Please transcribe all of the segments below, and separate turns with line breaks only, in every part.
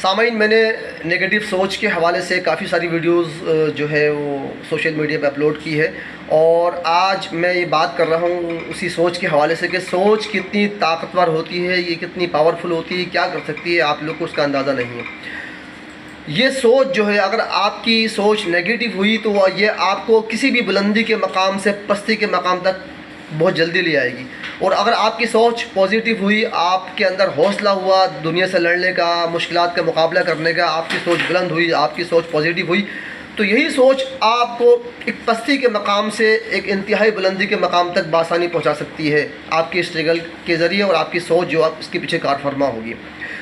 سامعین، میں نے نگیٹو سوچ کے حوالے سے کافی ساری ویڈیوز جو ہے وہ سوشل میڈیا پہ اپلوڈ کی ہے، اور آج میں یہ بات کر رہا ہوں اسی سوچ کے حوالے سے کہ سوچ کتنی طاقتور ہوتی ہے، یہ کتنی پاورفل ہوتی ہے، کیا کر سکتی ہے، آپ لوگ کو اس کا اندازہ نہیں ہے۔ یہ سوچ جو ہے، اگر آپ کی سوچ نگیٹو ہوئی تو یہ آپ کو کسی بھی بلندی کے مقام سے پستی کے مقام تک بہت جلدی لے آئے گی، اور اگر آپ کی سوچ پازیٹیو ہوئی، آپ کے اندر حوصلہ ہوا دنیا سے لڑنے کا، مشکلات کا مقابلہ کرنے کا، آپ کی سوچ بلند ہوئی، آپ کی سوچ پازیٹیو ہوئی، تو یہی سوچ آپ کو ایک پستی کے مقام سے ایک انتہائی بلندی کے مقام تک بآسانی پہنچا سکتی ہے، آپ کی اسٹرگل کے ذریعے، اور آپ کی سوچ جو آپ اس کے پیچھے کار فرما ہوگی۔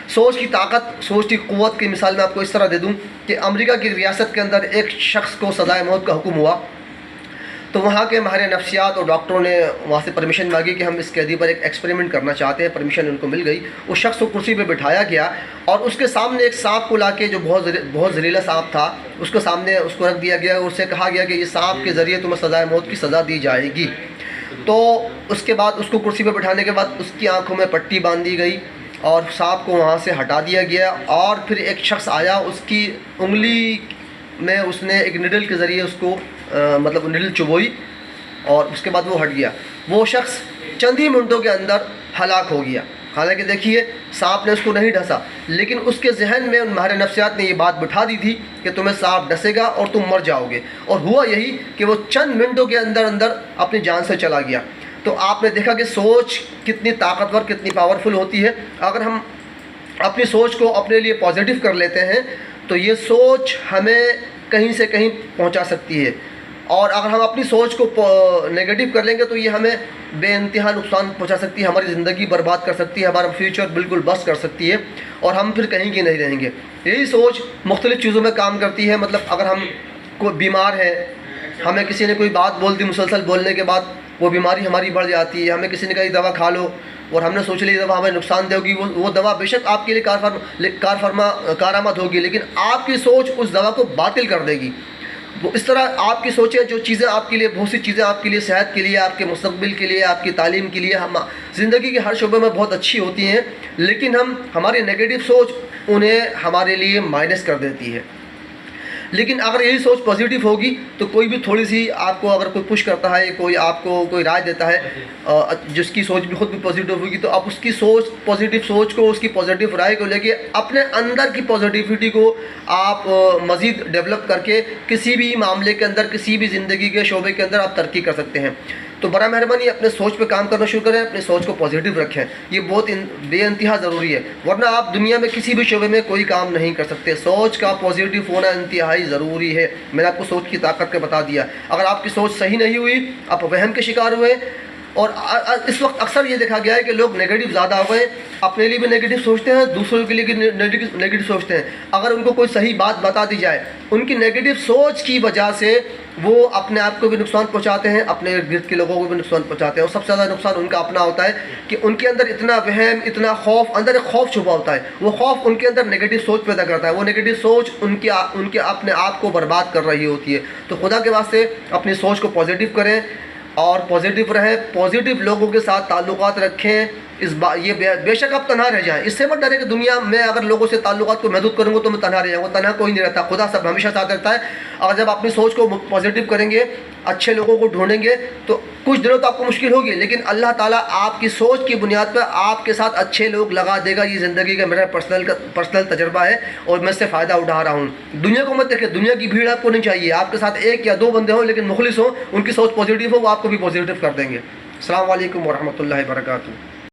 سوچ کی طاقت، سوچ کی قوت کی مثال میں آپ کو اس طرح دے دوں کہ امریکہ کی ریاست کے اندر ایک شخص کو سزائے موت کا حکم ہوا، تو وہاں کے ماہر نفسیات اور ڈاکٹروں نے وہاں سے پرمیشن مانگی کہ ہم اس قیدی پر ایک ایکسپریمنٹ کرنا چاہتے ہیں۔ پرمیشن ان کو مل گئی۔ اس شخص کو کرسی پہ بٹھایا گیا، اور اس کے سامنے ایک سانپ کو لا کے، جو بہت زہریلا سانپ تھا، اس کو سامنے اس کو رکھ دیا گیا، اور اس سے کہا گیا کہ یہ سانپ کے ذریعے تمہیں سزائے موت کی سزا دی جائے گی۔ تو اس کے بعد اس کو کرسی پہ بٹھانے کے بعد اس کی آنکھوں میں پٹی باندھ دی گئی، اور سانپ کو وہاں سے ہٹا دیا گیا، اور پھر ایک شخص آیا، اس کی انگلی میں اس نے ایک نڈل کے ذریعے اس کو مطلب نڈل چبوئی، اور اس کے بعد وہ ہٹ گیا۔ وہ شخص چند ہی منٹوں کے اندر ہلاک ہو گیا۔ حالانکہ دیکھیے، سانپ نے اس کو نہیں ڈسا، لیکن اس کے ذہن میں ان ماہر نفسیات نے یہ بات بٹھا دی تھی کہ تمہیں سانپ ڈسے گا اور تم مر جاؤ گے، اور ہوا یہی کہ وہ چند منٹوں کے اندر اندر اپنی جان سے چلا گیا۔ تو آپ نے دیکھا کہ سوچ کتنی طاقتور، کتنی پاورفل ہوتی ہے۔ اگر ہم اپنی سوچ کو اپنے لیے پازیٹیو کر لیتے ہیں تو یہ سوچ ہمیں کہیں سے کہیں پہنچا سکتی ہے، اور اگر ہم اپنی سوچ کو نگیٹو کر لیں گے تو یہ ہمیں بے انتہا نقصان پہنچا سکتی ہے، ہماری زندگی برباد کر سکتی ہے، ہمارا فیوچر بالکل بس کر سکتی ہے، اور ہم پھر کہیں کی نہیں رہیں گے۔ یہی سوچ مختلف چیزوں میں کام کرتی ہے۔ مطلب اگر ہم کوئی بیمار ہے، ہمیں کسی نے کوئی بات بول دی، مسلسل بولنے کے بعد وہ بیماری ہماری بڑھ جاتی ہے، ہمیں کسی نے کہا یہ دوا کھا لو، اور ہم نے سوچ لی یہ دوا ہمیں نقصان دے گی، وہ دوا بے شک آپ کے لیے کارآمد ہوگی، لیکن آپ کی سوچ اس دوا کو باطل کر دے گی۔ وہ اس طرح آپ کی سوچیں، جو چیزیں آپ کے لیے، بہت سی چیزیں آپ کے لیے، صحت کے لیے، آپ کے مستقبل کے لیے، آپ کی تعلیم کے لیے، زندگی کے ہر شعبے میں بہت اچھی ہوتی ہیں، لیکن ہماری نگیٹو سوچ انہیں ہمارے لیے مائنس کر دیتی ہے۔ لیکن اگر یہی سوچ پازیٹیو ہوگی تو کوئی بھی تھوڑی سی آپ کو اگر کوئی پش کرتا ہے، کوئی آپ کو کوئی رائے دیتا ہے، جس کی سوچ بھی خود بھی پازیٹیو ہوگی، تو آپ اس کی سوچ، پازیٹیو سوچ کو، اس کی پازیٹیو رائے کو لے کے اپنے اندر کی پازیٹیوٹی کو آپ مزید ڈیولپ کر کے کسی بھی معاملے کے اندر، کسی بھی زندگی کے شعبے کے اندر آپ ترقی کر سکتے ہیں۔ تو برائے مہربانی اپنے سوچ پہ کام کرنا شروع کریں، اپنی سوچ کو پازیٹیو رکھیں، یہ بہت بے انتہا ضروری ہے، ورنہ آپ دنیا میں کسی بھی شعبے میں کوئی کام نہیں کر سکتے۔ سوچ کا پازیٹیو ہونا انتہائی ضروری ہے۔ میں نے آپ کو سوچ کی طاقت کا بتا دیا۔ اگر آپ کی سوچ صحیح نہیں ہوئی، آپ وہم کے شکار ہوئے، اور اس وقت اکثر یہ دیکھا گیا ہے کہ لوگ نگیٹو زیادہ ہو گئے، اپنے لیے بھی نگیٹو سوچتے ہیں، دوسروں کے لیے بھی نگیٹو سوچتے ہیں۔ اگر ان کو کوئی صحیح بات بتا دی جائے، ان کی نگیٹو سوچ کی وجہ سے وہ اپنے آپ کو بھی نقصان پہنچاتے ہیں، اپنے ارد گرد کے لوگوں کو بھی نقصان پہنچاتے ہیں، اور سب سے زیادہ نقصان ان کا اپنا ہوتا ہے کہ ان کے اندر اتنا وہم، اتنا خوف، اندر ایک خوف چھپا ہوتا ہے، وہ خوف ان کے اندر نگیٹو سوچ پیدا کرتا ہے، وہ نگیٹو سوچ ان کے اپنے آپ کو برباد کر رہی ہوتی ہے۔ تو خدا کے واسطے اپنی سوچ کو پازیٹیو کریں اور پازیٹیو رہیں، پازیٹیو لوگوں کے ساتھ تعلقات رکھیں۔ یہ بے شک آپ تنہا رہ جائیں، اس سے مت ڈریں کہ دنیا میں اگر لوگوں سے تعلقات کو محدود کروں گا تو میں تنہا رہ جاؤں گا۔ تنہا کوئی نہیں رہتا، خدا سب ہمیشہ ساتھ رہتا ہے۔ اور جب اپنی سوچ کو پازیٹیو کریں گے، اچھے لوگوں کو ڈھونڈیں گے، تو کچھ دنوں تو آپ کو مشکل ہوگی، لیکن اللہ تعالیٰ آپ کی سوچ کی بنیاد پر آپ کے ساتھ اچھے لوگ لگا دے گا۔ یہ زندگی کا میرا پرسنل تجربہ ہے، اور میں اس سے فائدہ اٹھا رہا ہوں۔ دنیا کو مت دیکھیں، دنیا کی بھیڑ آپ کو نہیں چاہیے، آپ کے ساتھ ایک یا دو بندے ہوں لیکن مخلص ہوں، ان کی سوچ پازیٹیو ہو، وہ آپ کو بھی پازیٹیو کر دیں گے۔ السلام علیکم ورحمۃ اللہ وبرکاتہ۔